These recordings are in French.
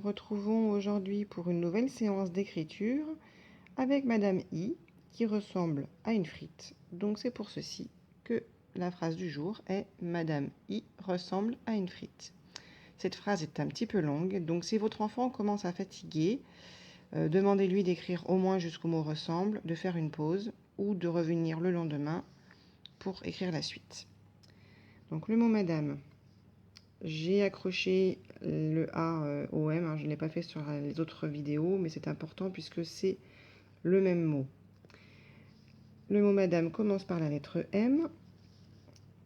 retrouvons aujourd'hui pour une nouvelle séance d'écriture avec Madame I qui ressemble à une frite. Donc c'est pour ceci que la phrase du jour est Madame I ressemble à une frite. Cette phrase est un petit peu longue, donc si votre enfant commence à fatiguer, demandez-lui d'écrire au moins jusqu'au mot ressemble, de faire une pause ou de revenir le lendemain pour écrire la suite. Donc le mot Madame. J'ai accroché le A au M, je ne l'ai pas fait sur les autres vidéos, mais c'est important puisque c'est le même mot. Le mot Madame commence par la lettre M.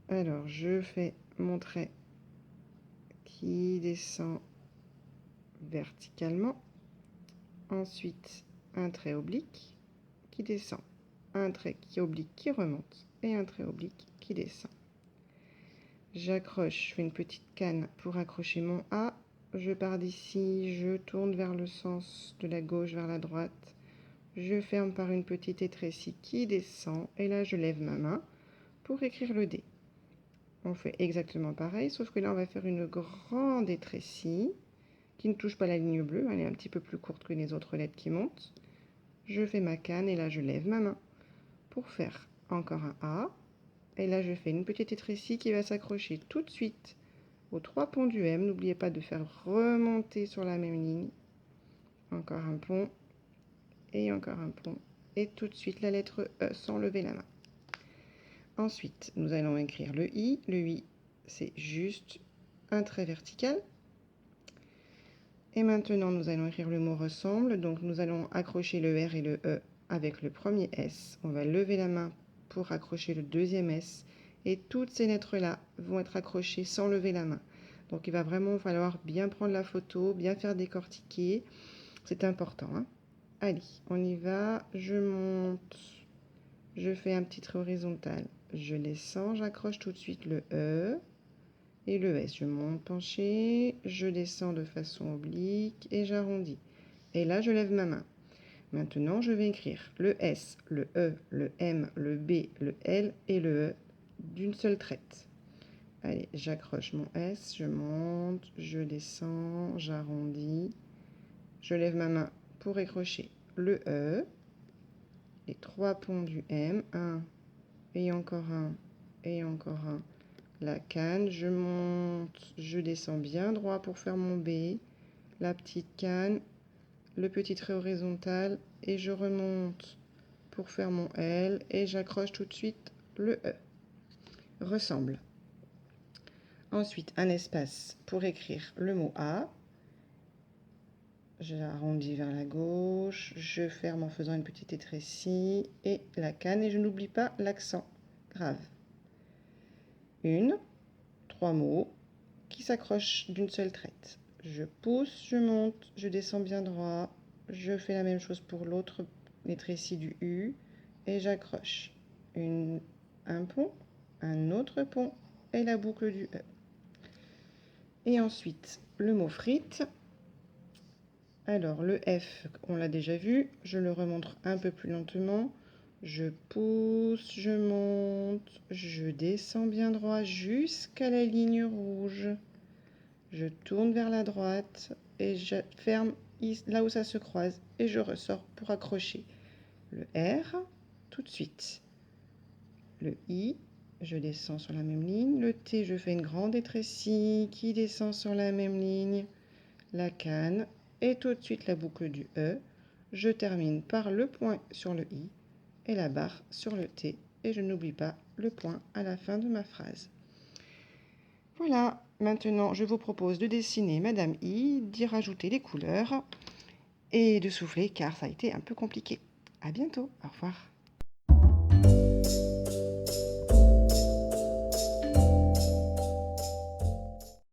Alors, je fais mon trait qui descend verticalement. Ensuite, un trait oblique qui descend. Un trait qui oblique qui remonte et un trait oblique qui descend. J'accroche, je fais une petite canne pour accrocher mon A. Je pars d'ici, je tourne vers le sens de la gauche vers la droite. Je ferme par une petite étrécie qui descend et là je lève ma main pour écrire le D. On fait exactement pareil, sauf que là on va faire une grande étrécie qui ne touche pas la ligne bleue, elle est un petit peu plus courte que les autres lettres qui montent. Je fais ma canne et là je lève ma main pour faire encore un A. Et là, je fais une petite étrécie qui va s'accrocher tout de suite aux 3 ponts du M. N'oubliez pas de faire remonter sur la même ligne. Encore un pont et encore un pont. Et tout de suite la lettre E sans lever la main. Ensuite, nous allons écrire le I. Le I, c'est juste un trait vertical. Et maintenant, nous allons écrire le mot ressemble. Donc, nous allons accrocher le R et le E avec le premier S. On va lever la main pour accrocher le deuxième S. Et toutes ces lettres-là vont être accrochées sans lever la main. Donc, il va vraiment falloir bien prendre la photo, bien faire décortiquer. C'est important, hein. Allez, on y va. Je monte. Je fais un petit trait horizontal. Je descends. J'accroche tout de suite le E et le S. Je monte penché. Je descends de façon oblique et j'arrondis. Et là, je lève ma main. Maintenant, je vais écrire le S, le E, le M, le B, le L et le E d'une seule traite. Allez, j'accroche mon S, je monte, je descends, j'arrondis. Je lève ma main pour accrocher le E, les 3 ponts du M, un et encore un et encore un. La canne, je monte, je descends bien droit pour faire mon B, la petite canne, le petit trait horizontal et je remonte pour faire mon L et j'accroche tout de suite le E. Ressemble. Ensuite, un espace pour écrire le mot A. J'arrondis vers la gauche, je ferme en faisant une petite étrécie et la canne et je n'oublie pas l'accent grave. 3 mots qui s'accrochent d'une seule traite. Je pousse, je monte, je descends bien droit, je fais la même chose pour l'autre étrécie du U et j'accroche un pont, un autre pont et la boucle du E. Et ensuite, le mot frite. Alors, le F, on l'a déjà vu, je le remontre un peu plus lentement. Je pousse, je monte, je descends bien droit jusqu'à la ligne rouge. Je tourne vers la droite et je ferme là où ça se croise et je ressors pour accrocher le R tout de suite. Le I, je descends sur la même ligne. Le T, je fais une grande étrécie qui descend sur la même ligne. La canne et tout de suite la boucle du E. Je termine par le point sur le I et la barre sur le T et je n'oublie pas le point à la fin de ma phrase. Voilà, maintenant je vous propose de dessiner Madame I, d'y rajouter les couleurs et de souffler car ça a été un peu compliqué. À bientôt, au revoir.